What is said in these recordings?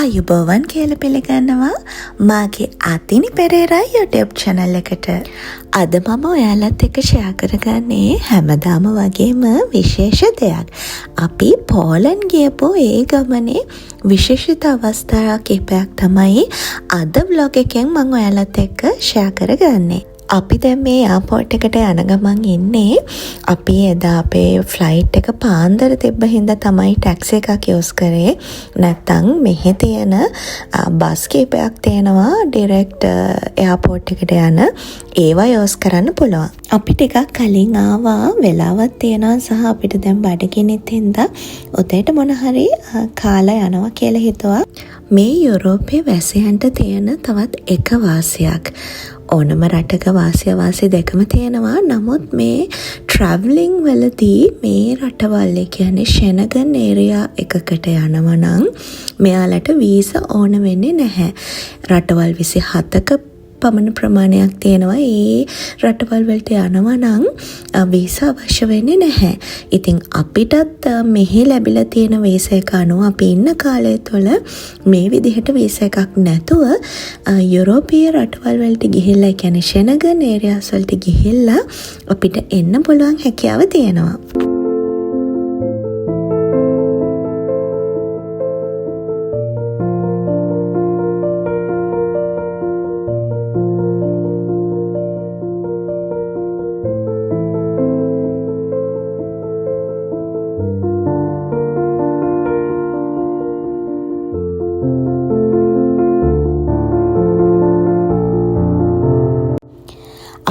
අයුබෝවන් කියලා පිළිගන්නවා මාගේ අතිනි පෙරේරා YouTube channel එකට. අද මම ඔයාලත් එක්ක share කරගන්නේ හැමදාම වගේම විශේෂ දෙයක්. අපි පෝලන්ඩ් ගියපු ඒ ගමනේ විශේෂිත අවස්ථා කිහිපයක් තමයි අද vlog එකෙන් මම ඔයාලත් එක්ක share කරගන්නේ. අපි දැන් මේ එයාපෝට් එකට යන ගමන් ඉන්නේ. අපි එදා අපේ ෆ්ලයිට් එක පාන්දර තිබ්බ හින්දා තමයි ටැක්සි එකක් යූස් කරේ. නැත්තම් මෙහෙ තියෙන බස් කීපයක් තියෙනවා ඩිරෙක්ට් එයාපෝට් එකට යන. ඒවා යූස් කරන්න පුළුවන්. අපි ටිකක් කලින් ආවා, වෙලාවක් තියෙනවා සහ අපිට දැන් බඩගිනිත් හින්දා උදේට මොන හරි කාලා යනවා කියලා හිතුවා. මේ යුරෝපයේ වැසියන්ට තියෙන තවත් එක වාසියක්. ඕනම රටක වාසි දෙකම තියෙනවා. නමුත් මේ ට්‍රැවලිං වලදී මේ රටවල් කියන්නේ ෂෙනගන් ඒරියා එකකට යනවා නම් මෙයාලට වීසා ඕන වෙන්නේ නැහැ. රටවල් 27ක පමණ ප්‍රමාණයක් තියෙනවා. ඒ රටවල් වලට යනවා නම් වීසා අවශ්‍ය වෙන්නේ නැහැ. ඉතින් අපිටත් මෙහි ලැබිලා තියෙන වීසා එක අනුව අපි ඉන්න කාලය තුළ මේ විදිහට වීසා එකක් නැතුව යුරෝපීය රටවල් වලට ගිහිල්ලා, කියන්නේ ෂෙනගන් ඒරියාස් වලට ගිහිල්ලා අපිට එන්න පුළුවන් හැකියාව තියෙනවා.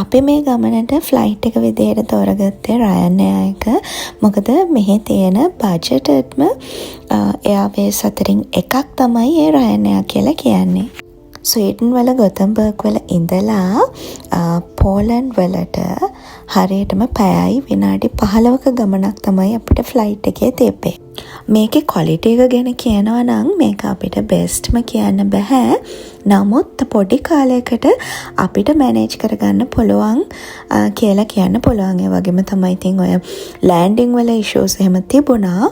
අපි මේ ගමනට ෆ්ලයිට් එක විදිහට තෝරගත්තේ රයන්එයා එක. මොකද මෙහි තියෙන බජට්ම එයාර්වේස් අතරින් එකක් තමයි ඒ රයන්එයා කියලා කියන්නේ. ස්වීඩන් වල ගොතන්බර්ග් වල ඉඳලා පෝලන්ඩ් වලට හරියටම පැයයි විනාඩි 15ක ගමනක් තමයි අපිට ෆ්ලයිට් එකේ තිබ්බේ. මේකේ ක්වොලිටි එක ගැන කියනවා නම් මේක අපිට බෙස්ට්ම කියන්න බෑ. නමුත් පොඩි කාලයකට අපිට මැනේජ් කරගන්න පුළුවන් කියලා කියන්න පුළුවන්. ඒ වගේම තමයි ඉතින් ඔය ලෑන්ඩින් වල ඉෂුස් එහෙම තිබුණා.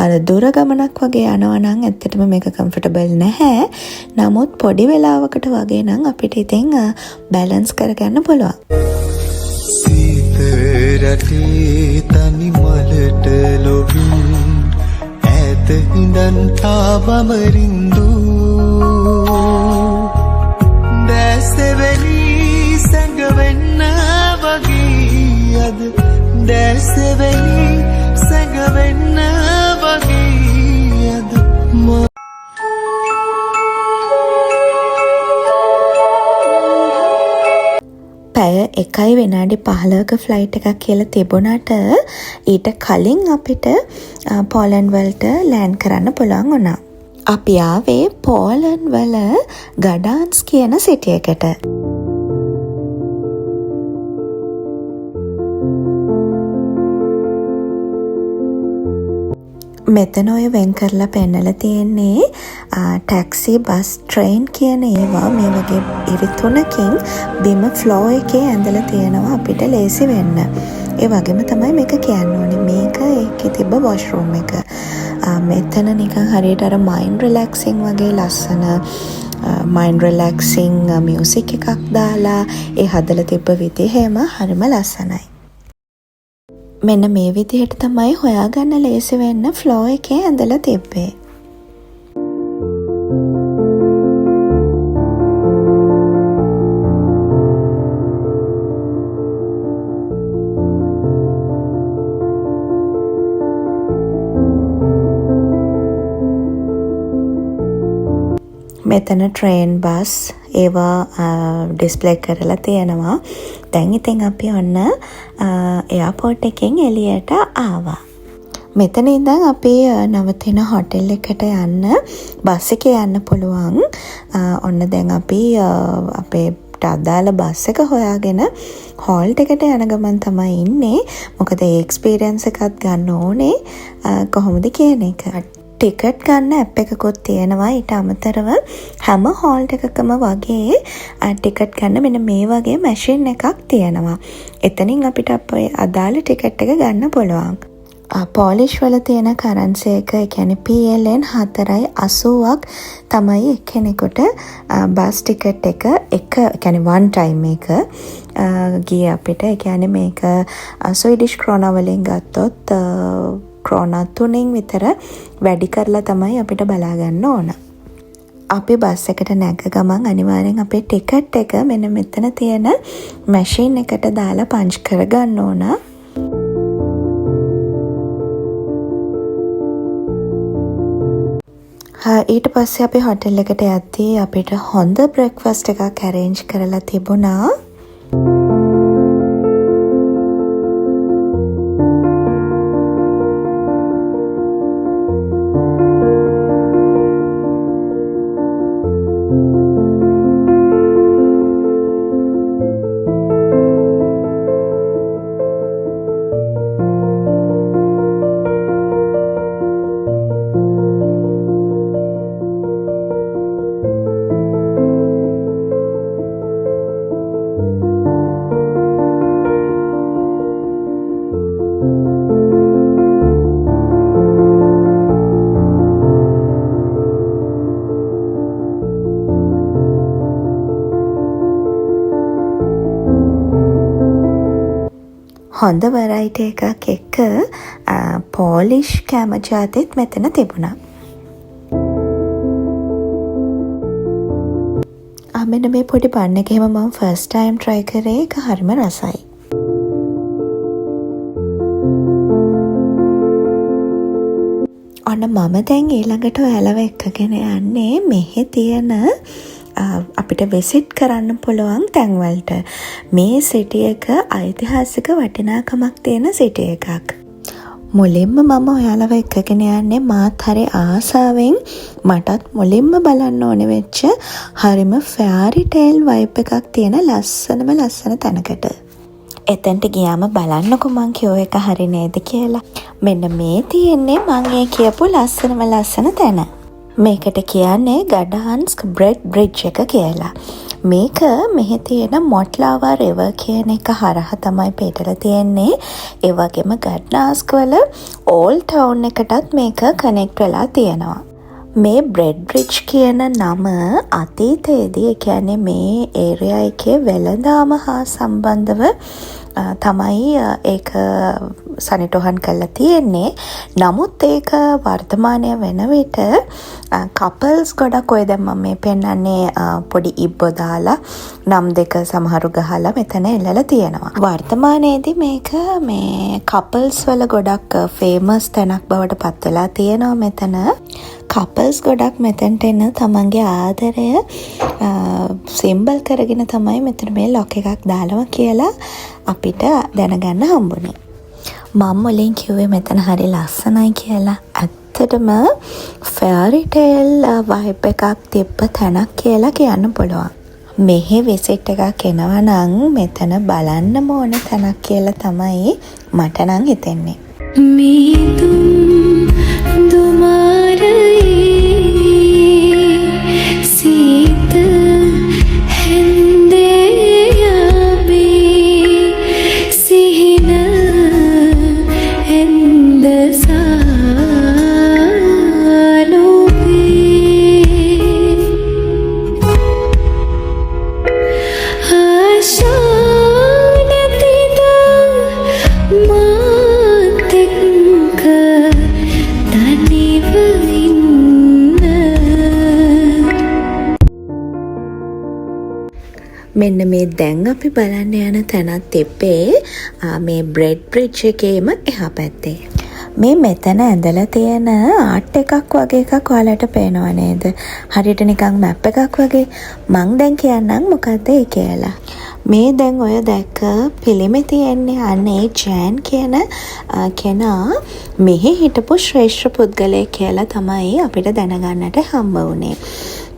අර දුර ගමනක් වගේ යනවා නම් ඇත්තටම මේක කම්ෆර්ටබල් නැහැ. නමුත් පොඩි වෙලාවකට වගේ නම් අපිට ඉතින් බැලන්ස් කරගන්න පුළුවන්. රටේ තනි මලට ලොවින් ඈත හිඳන් තාවමරින්දු දැසෙවැනි සැඟවෙන්න වගේ අද දැසෙවැනි සැඟවෙන්න වගේ අද පැය 1 විනාඩි 15ක ෆ්ලයිට් එකක් කියලා තිබුණාට ඊට කලින් අපිට පෝලන්ඩ් වලට ලෑන්ඩ් කරන්න පුළුවන් වුණා. අපි ආවේ පෝලන්ඩ් වල ගඩාන්ස් කියන සිටි එකට. මෙතන ඔය වෙන් කරලා පෙන්නලා තියෙන්නේ ටැක්සි, බස්, ට්‍රේන් කියන ඒවා මේ වගේ ඉරි 3කින් බිම ෆ්ලෝ එකේ ඇඳලා තියෙනවා අපිට ලේසි වෙන්න. ඒ වගේම තමයි මේක කියන්න ඕනේ. මේක ඒකේ තිබ්බ වොෂ්රූම් එක. මෙතන නිකන් හරියට අර මයින්ඩ් රිලැක්සිං වගේ ලස්සන මයින්ඩ් රිලැක්සිං මියුසික් එකක් දාලා ඒ හදලා තිබ්බ විදිහම හරිම ලස්සනයි. මෙන්න මේ විදිහට තමයි හොයාගන්න ලේසි වෙන්න ෆ්ලෝ එකේ ඇඳලා තිබ්බේ. මෙතන ට්‍රේන්, බස් ඒවා ඩිස්ප්ලේ කරලා තියෙනවා. දැන් ඉතින් අපි ඔන්න එයාපෝට් එකෙන් එළියට ආවා. මෙතන ඉඳන් අපි නවතින හොටෙල් එකට යන්න බස් එකේ යන්න පුළුවන්. ඔන්න දැන් අපි අපේ අදාළ බස් එක හොයාගෙන හෝල්ට් එකට යන ගමන් තමයි ඉන්නේ. මොකද ඒ එක්ස්පීරියන්ස් එකක් ගන්න ඕනේ කොහොමද කියන එක. ටිකට් ගන්න ඇප් එකකුත් තියෙනවා. ඊට අමතරව හැම හෝල්ට් එකකම වගේ ටිකට් ගන්න මෙන්න මේ වගේ මැෂින් එකක් තියෙනවා. එතනින් අපිට අපේ අදාළ ටිකට් එක ගන්න පුළුවන්. පෝලිෂ් වල තියෙන කරන්සි එක, ඒ කියන්නේ PLN 4.80ක් තමයි එක්කෙනෙකුට බස් ටිකට් එක කියන්නේ වන් ටයිම් එක ගියේ අපිට. ඒ කියන්නේ මේක ස්වීඩිෂ් ක්‍රෝනා වලින් ගත්තොත් ක්‍රෝනා 3න් විතර වැඩි කරලා තමයි අපිට බලා ගන්න ඕන. අපි බස් එකට නැග ගමන් අනිවාර්යෙන් අපේ ටිකට් එක මෙන්න මෙතන තියෙන මැෂින් එකට දාලා පංච් කරගන්න ඕන. ඊට පස්සේ අපි හොටෙල් එකට යද්දී අපිට හොඳ බ්‍රෙක්ෆාස්ට් එකක් ඇරේන්ජ් කරලා තිබුණා. හොඳ වෙරයිටි එකක් එක්ක පෝලිෂ් කෑම ජාතිත් මෙතන තිබුණා. මෙන්න මේ පොඩි බන් එක එහෙම මම ෆස්ට් ටයිම් try කරේ. ඒක හරිම රසයි. ඔන්න මම දැන් ඊළඟට ඔයාලව එක්කගෙන යන්නේ මෙහි තියෙන අපිට විසිට් කරන්න පුළුවන් තැන්වලට. මේ සිටි එක ඓතිහාසික වටිනාකමක් තියෙන සිටි එකක්. මුලින්ම මම ඔයාලව එක්කගෙන යන්නේ මාත් හරි ආසාවෙන් මටත් මුලින්ම බලන්න ඕනේ වෙච්ච හරිම ෆෙයාරි ටේල් වයිබ් එකක් තියෙන ලස්සන තැනකට. එතනට ගියාම බලන්නකො මං කියෝ එක හරි නේද කියලා. මෙන්න මේ තියෙන්නේ මං ඒ කියපු ලස්සන තැන. මේකට කියන්නේ ගඩහන්ස්ක් බ්‍රෙඩ් බ්‍රිජ් එක කියලා. මේක මෙහි තියෙන මොට්ලාවා රිවර් කියන එක හරහා තමයි පිටලා තියෙන්නේ. ඒ වගේම ගඩහන්ස්ක් වල ඕල්ඩ් ටවුන් එකටත් මේක කනෙක්ට් වෙලා තියෙනවා. මේ බ්‍රෙඩ් බ්‍රිජ් කියන නම අතීතයේදී, ඒ කියන්නේ මේ ඒරියා එකේ වෙළඳාම හා සම්බන්ධව තමයි ඒක සනිටුහන් කරලා තියෙන්නේ. නමුත් ඒක වර්තමානය වෙන විට කපල්ස් ගොඩක් ඔය දැන් මම මේ පෙන්නන්නේ පොඩි ඉබ්බෝ දාලා නම් දෙක සමහරු ගහලා මෙතන එල්ලලා තියෙනවා. වර්තමානයේදී මේක මේ කපල්ස් වල ගොඩක් ෆේමස් තැනක් බවට පත් වෙලා තියෙනවා මෙතන. කපල්ස් ගොඩක් මෙතනට එන තමන්ගේ ආදරය සිම්බල් කරගෙන තමයි මෙතන මේ ලොක් එකක් දාලම කියලා අපිට දැනගන්න හම්බුනේ. මම මුලින් කිව්වේ මෙතන හරි ලස්සනයි කියලා. ඇත්තටම ෆෙයාරි ටේල් වයිබ් එකක් තිබ්බ තැනක් කියලා කියන්න පුළුවන්. මෙහි විසිට් එකක් එනවා නම් මෙතන බලන්න ඕන තැනක් කියලා තමයි මට නම් හිතෙන්නේ. මෙන්න මේ දැන් අපි බලන්න යන තැනත් තිබ්බේ මේ බ්‍රෙඩ් බ්‍රිජ් එකේම එහා පැත්තේ. මේ මෙතන ඇඳලා තියෙන ආර්ට් එකක් වගේ එකක් ඔයාලට පේනව නේද? හරියට නිකන් මැප් එකක් වගේ. මං දැන් කියන්නම් මොකද්ද ඒ කියලා. මේ දැන් ඔය දැක්ක පිළිමේ තියෙන්නේ අනේ ජෑන් කියන කෙනා මෙහි හිටපු ශ්‍රේෂ්ඨ පුද්ගලයෙක් කියලා තමයි අපිට දැනගන්නට හම්බ වුණේ.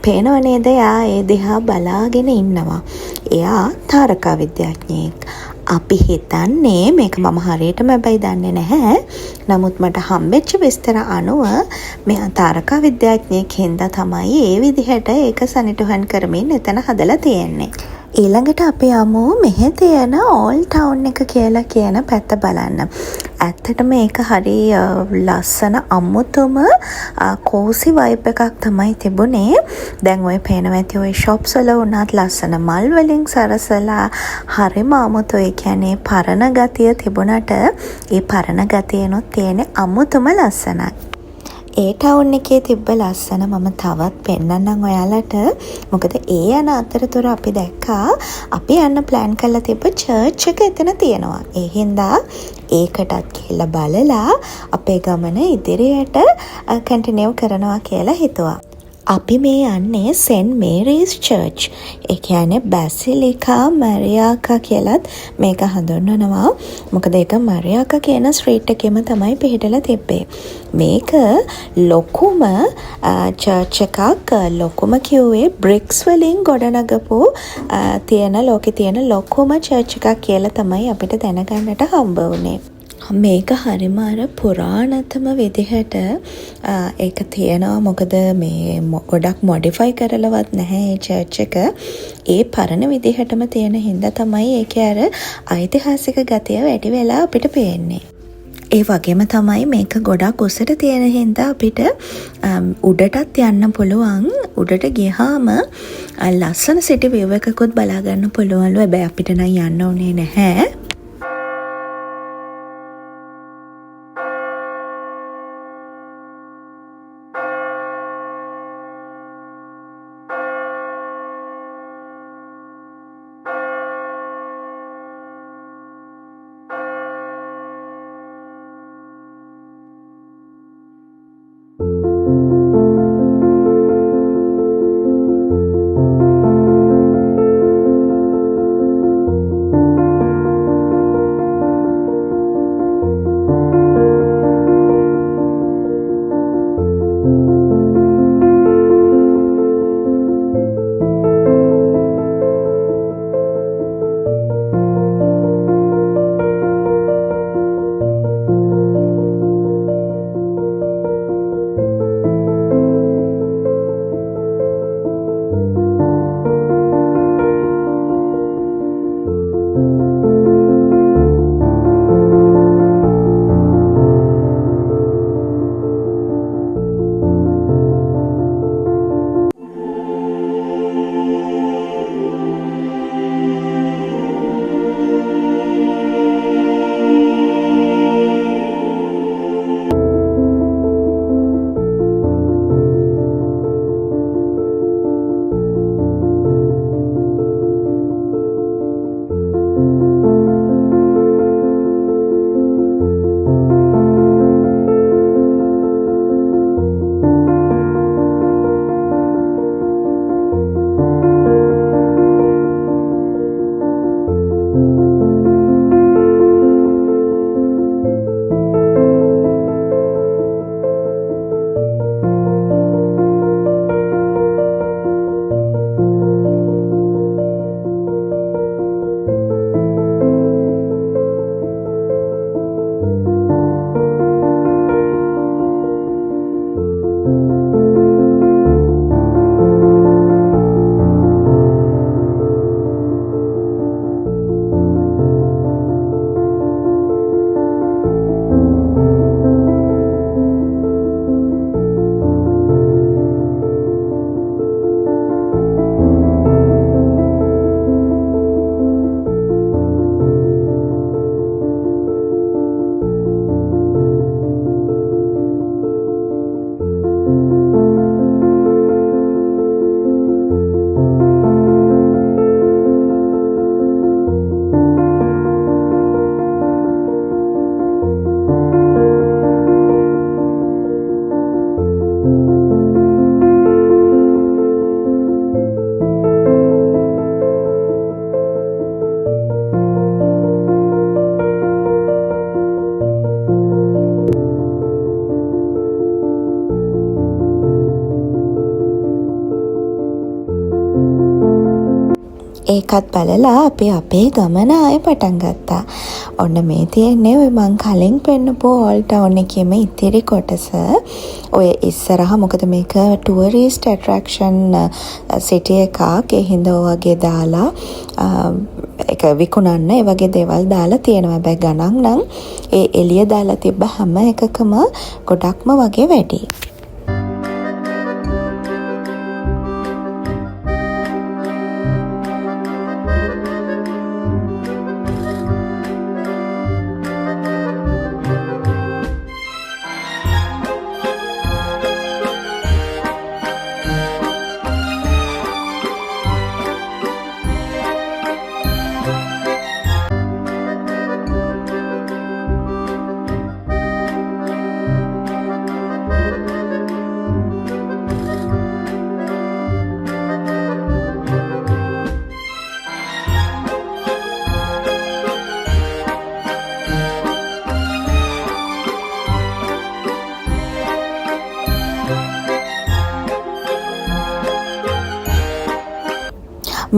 පේනව නේද? එයා ඒ දිහා බලාගෙන ඉන්නවා. එයා තාරකා විද්‍යාඥයෙක්. අපි හිතන්නේ මේක මම හරියටම හැබැයි දන්නේ නැහැ. නමුත් මට හම්බෙච්ච විස්තර අනුව මෙයා තාරකා විද්‍යාඥයෙක් හින්දා තමයි ඒ විදිහට ඒක සනිටුහන් කරමින් එතන හදලා තියෙන්නේ. ඊළඟට අපි යමු මෙහි තියෙන ඕල්ඩ් ටවුන් එක කියලා කියන පැත්ත බලන්න. ඇත්තටම මේක හරි ලස්සන අමුතුම කෝසි වයිබ් එකක් තමයි තිබුණේ. දැන් ඔය පේනවා ඇති ඔය ෂොප්ස් වල උනත් ලස්සන මල් වලින් සරසලා හරිම අමුතුයි. කියන්නේ පරණ ගතිය තිබුණට ඒ පරණ ගතියනොත් තියෙන අමුතුම ලස්සනක්. ඒ ටවුන් එකේ තිබ්බ ලස්සන මම තවත් පෙන්නන්නම් ඔයාලට. මොකද ඒ යන අතරතුර අපි දැක්කා අපි යන්න ප්ලෑන් කරලා තිබ්බ චර්ච් එක එතන තියෙනවා. ඒ හින්දා ඒකටත් කියලා බලලා අපේ ගමන ඉදිරියට කන්ටිනියු කරනවා කියලා හිතුවා. අපි මේ යන්නේ සෙන්ට් මේරීස් චර්ච්. ඒ කියන්නේ බැසිලිකා මරියාකා කියලත් මේක හඳුන්වනවා. මොකද ඒක මරියාකා කියන ස්ට්‍රීට් එකේම තමයි පිහිටලා තිබ්බේ. මේක ලොකුම චර්ච් එකක්. ලොකුම කිව්වේ බ්‍රික්ස් වලින් ගොඩනගපු ලෝකේ තියෙන ලොකුම චර්ච් එකක් කියලා තමයි අපිට දැනගන්නට හම්බ වුණේ. මේක හරිම අර පුරාණතම විදිහට ඒක තියෙනවා. මොකද මේ ගොඩක් මොඩිෆයි කරලවත් නැහැ ඒ චර්ච් එක. ඒ පරණ විදිහටම තියෙන හින්දා තමයි ඒකේ අර ඓතිහාසික ගතිය වැඩි වෙලා අපිට පේන්නේ. ඒ වගේම තමයි මේක ගොඩක් උසට තියෙන හින්දා අපිට උඩටත් යන්න පුළුවන්. උඩට ගියාම ලස්සන සිටි විව් එකකුත් බලා ගන්න පුළුවන්ලු. හැබැයි අපිට නම් යන්න ඕනේ නැහැ. ඒකත් බලලා අපි අපේ ගමන ආයෙ පටන් ගත්තා. ඔන්න මේ තියෙන්නේ ඔය මං කලින් පෙන්නපු ඕල්ඩ් ටවුන් එකේම ඉතිරි කොටස. ඔය ඉස්සරහ මොකද මේක ටුවරිස්ට් ඇට්‍රැක්ෂන් සිටි එකක්. ඒ හින්දා වගේ දාලා එක විකුණන්න ඒ වගේ දේවල් දාලා තියෙනවා. හැබැයි ගණන් නම් ඒ එළිය දාලා තිබ්බ හැම එකකම ගොඩක්ම වගේ වැඩි.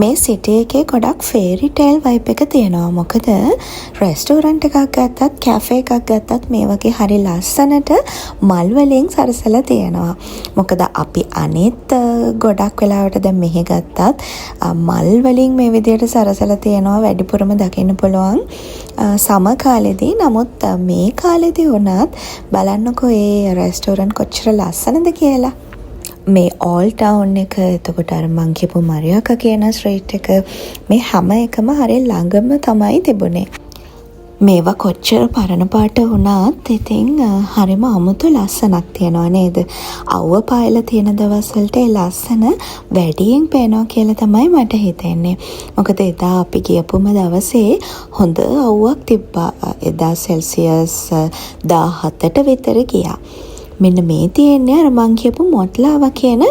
මේ සිටි එකේ ගොඩක් ෆේරි ටේල් වයිබ් එක තියෙනවා. මොකද රෙස්ටෝරන්ට් එකක් ගත්තත් කැෆේ එකක් ගත්තත් මේ වගේ හරි ලස්සනට මල් වලින් සරසලා තියෙනවා. මොකද අපි අනිත් ගොඩක් වෙලාවට දැන් මෙහෙ ගත්තත් මල් වලින් මේ විදිහට සරසලා තියෙනවා වැඩිපුරම දකින්න පුළුවන් සම කාලෙදී. නමුත් මේ කාලෙදී වුණත් බලන්නකෝ ඒ රෙස්ටෝරන්ට් කොච්චර ලස්සනද කියලා. මේ ඕල් ටවුන් එක, එතකොට අර මං කියපු මරියාකා කියන ස්ට්‍රීට් එක, මේ හැම එකම හරිය ළඟම තමයි තිබුණේ. මේවා කොච්චර පරණ පාට වුණත් ඉතින් හරිම අමුතු ලස්සනක් තියෙනවා නේද? අවුව පායලා තියෙන දවස් වලට ඒ ලස්සන වැඩියෙන් පේනවා කියලා තමයි මට හිතෙන්නේ. මොකද එදා අපි ගියපුම දවසේ හොඳ අවුවක් තිබ්බා. එදා සෙල්සියස් 17ට විතර ගියා. මෙන්න මේ තියෙන්නේ අර මං කියපු මොට්ලාවා කියන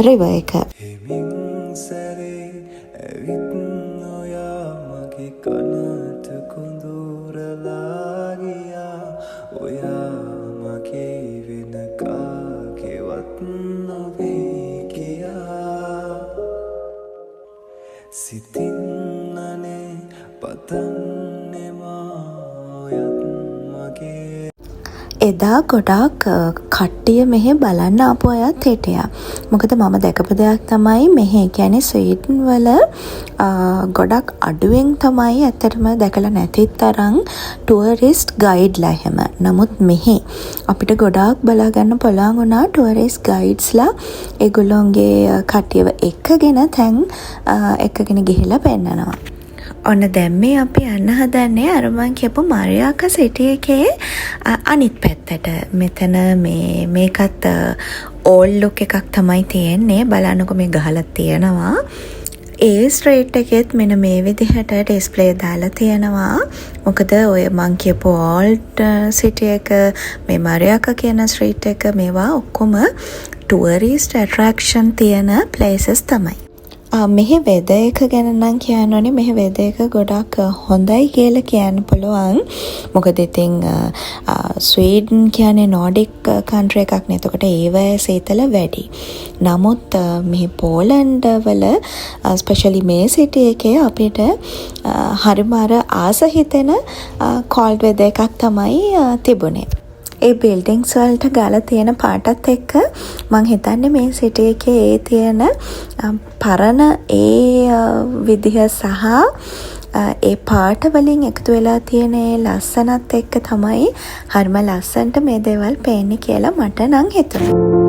රිවර් එක. හිමින් සැරේ ඇවිත් නොයා මගේ කනට කුඳුරලා ගියා. ඔයා මගේ වෙන කාගේවත් නොවේ කියා. සිතින් අනේ පතන්නේ මායත් මගේ. එදා ගොඩාක් කට්ටිය මෙහෙ බලන්න ආපු අයත් හිටියා. මොකද මම දැකපු දෙයක් තමයි මෙහෙ කියන්නේ ස්වීඩන් වල ගොඩක් අඩුවෙන් තමයි ඇත්තටම දැකලා නැති තරම් ටුවරිස්ට් ගයිඩ්ලා එහෙම. නමුත් මෙහෙ අපිට ගොඩාක් බලා ගන්න පුළුවන් වුණා ටුවරිස්ට් ගයිඩ්ස්ලා ඒගොල්ලෝගේ කට්ටියව එක්කගෙන ගිහිල්ලා පෙන්නනවා. ඔන්න දැන් මේ අපි යන්න හදන්නේ අර මං කියපු මරියාකා සිටි එකේ අනිත් පැත්තට. මෙතන මේකත් ඕල් ලුක් එකක් තමයි තියෙන්නේ. බලන්නකො මේ ගහලා තියෙනවා. ඒ ස්ට්‍රීට් එකෙත් මෙන්න මේ විදිහට ඩිස්ප්ලේ දාලා තියෙනවා. මොකද ඔය මං කියපු ඕල්ඩ් සිටි එක, මේ මරියාකා කියන ස්ට්‍රීට් එක, මේවා ඔක්කොම ටුවරිස්ට් ඇට්‍රැක්ෂන් තියෙන ප්ලේසස් තමයි. මෙහි වෙද එක ගැන නම් කියන්න ඕනේ. මෙහි වෙද එක ගොඩක් හොඳයි කියලා කියන්න පුළුවන්. මොකද ඉතින් ස්වීඩන් කියන්නේ නෝඩික් කන්ට්‍රි එකක් නේ. එතකොට ඒවයේ සීතල වැඩි. නමුත් මේ පෝලන්ඩ් වල ස්පෙෂලි මේ සිටි එකේ අපිට හරිම අර ආස හිතෙන කෝල්ඩ් වෙද එකක් තමයි තිබුණේ. ඒ බිල්ඩින්ග්ස් වලට ගාලා තියෙන පාටත් එක්ක මං හිතන්නේ මේ සිටි එකේ ඒ තියෙන පරණ ඒ විදිහ සහ ඒ පාට වලින් එකතු වෙලා තියෙන ඒ ලස්සනත් එක්ක තමයි හරිම ලස්සනට මේ දේවල් පේන්නේ කියලා මට නම් හිතුණා.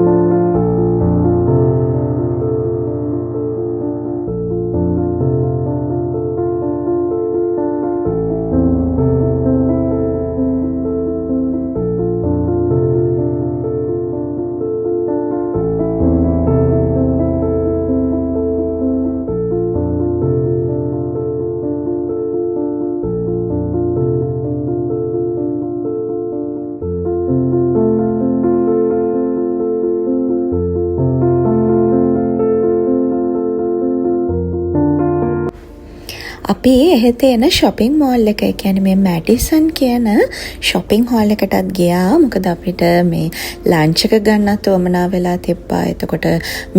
අපි එහෙ තියෙන shopping mall එක, ඒ කියන්නේ මේ මැඩිසන් කියන shopping hall එකටත් ගියා. මොකද අපිට මේ ලන්ච් එක ගන්නත් උවමනා වෙලා තිබ්බා. එතකොට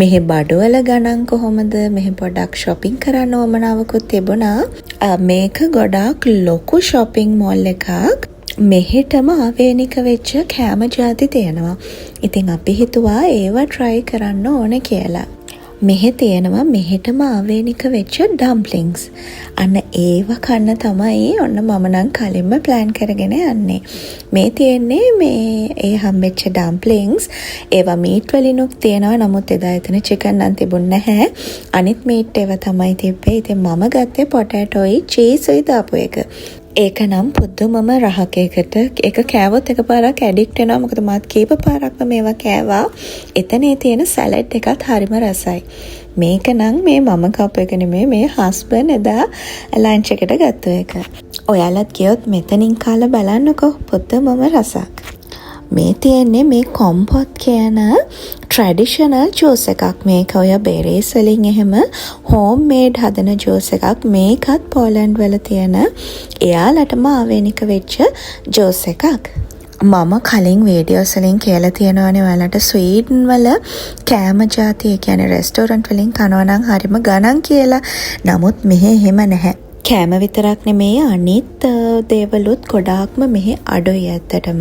මෙහි බඩවල ගණන් කොහොමද, මෙහි පොඩක් shopping කරන්න උවමනාවකුත් තිබුණා. මේක ගොඩාක් ලොකු shopping mall එකක්. මෙහෙටම ආවේනික වෙච්ච කෑම ජාති තියෙනවා. ඉතින් අපි හිතුවා ඒවා try කරන්න ඕනේ කියලා. මෙහෙ තියෙනවා මෙහෙටම ආවේනික වෙච්ච ඩම්ප්ලින්ග්ස්. අන්න ඒව කන්න තමයි ඔන්න මම නම් කලින්ම ප්ලෑන් කරගෙන යන්නේ. මේ තියෙන්නේ මේ ඒ හම්බෙච්ච ඩම්ප්ලින්ග්ස්. ඒවා මීට් වලිනුත් තියෙනවා. නමුත් එදා එතන චිකන් නම් තිබුණ නැහැ. අනිත් මීට් ඒවා තමයි තිබ්බේ. ඉතින් මම ගත්තේ පොටැටෝයි චීසුයි දාපු එක. ඒක නම් පුදුමම රහකයකට. ඒක කෑවොත් එකපාරක් ඇඩික්ට් වෙනවා. මොකද මාත් කීප පාරක්ම මේවා කෑවා. එතනේ තියෙන සැලඩ් එකත් හරිම රසයි. මේක නම් මේ මම කප් එක නෙමෙයි, මේ හස්බන්ඩ් එදා ලන්ච් එකට ගත්ත එක. ඔයාලත් ගියොත් මෙතනින් කාලා බලන්නකෝ, පුදුමම රසක්. මේ තියෙන්නේ මේ කොම්පොත් කියන ට්‍රැඩිෂනල් ජූස් එකක්. මේක ඔය බෙරීස් වලින් එහෙම හෝම් මේඩ් හදන ජූස් එකක්. මේකත් පෝලන්ඩ් වල තියෙන එයාලටම ආවේනික වෙච්ච ජූස් එකක්. මම කලින් වීඩියෝස් වලින් කියලා තියෙනවානේ ඔයාලට ස්වීඩන් වල කෑම ජාති, ඒ කියන්නේ රෙස්ටෝරන්ට් වලින් කනවා නම් හරිම ගණන් කියලා. නමුත් මෙහෙ එහෙම නැහැ. කෑම විතරක් නෙමේ අනිත් දේවලුත් ගොඩාක්ම මෙහි අඩුයි ඇත්තටම.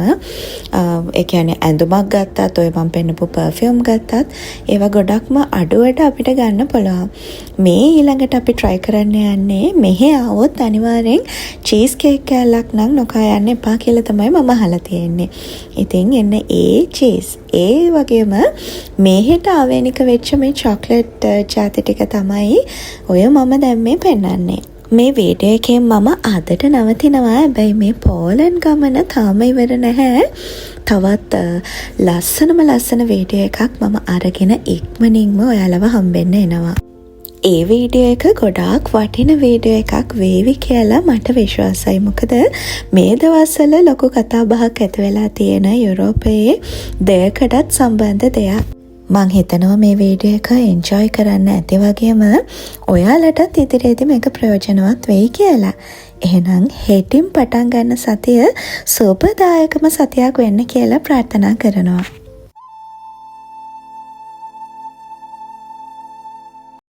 ඒ කියන්නේ ඇඳුමක් ගත්තත්, ඔය මම පෙන්නපු පර්ෆියුම් ගත්තත් ඒවා ගොඩක්ම අඩුවට අපිට ගන්න පුළුවන්. මේ ඊළඟට අපි try කරන්න යන්නේ මෙහි આવොත් අනිවාර්යෙන් චීස් කේක් කෑල්ලක් නම් නොකා යන්න එපා කියලා තමයි මම අහලා තියෙන්නේ. ඉතින් එන්න ඒ චීස් ඒ වගේම මේහෙට ආවේනික වෙච්ච මේ චොක්ලට් ජාති ටික තමයි ඔය මම දැන් මේ පෙන්නන්නේ. මේ වීඩියෝ එකෙන් මම අදට නවතිනවා. හැබැයි මේ පෝලන්ඩ් ගමන තාම ඉවර නැහැ. තවත් ලස්සන වීඩියෝ එකක් මම අරගෙන ඉක්මනින්ම ඔයාලව හම්බෙන්න එනවා. ඒ වීඩියෝ එක ගොඩාක් වටින වීඩියෝ එකක් වේවි කියලා මට විශ්වාසයි. මොකද මේ දවස්වල ලොකු කතා බහක් ඇති වෙලා තියෙන යුරෝපයේ දෙයකටත් සම්බන්ධ දෙයක්. මං හිතනවා මේ වීඩියෝ එක එන්ජොයි කරන්න ඇති වගේම ඔයාලටත් ඉදිරියේදී මේක ප්‍රයෝජනවත් වෙයි කියලා. එහෙනම් හෙටින් පටන් ගන්න සතිය සුබදායකම සතියක් වෙන්න කියලා ප්‍රාර්ථනා කරනවා.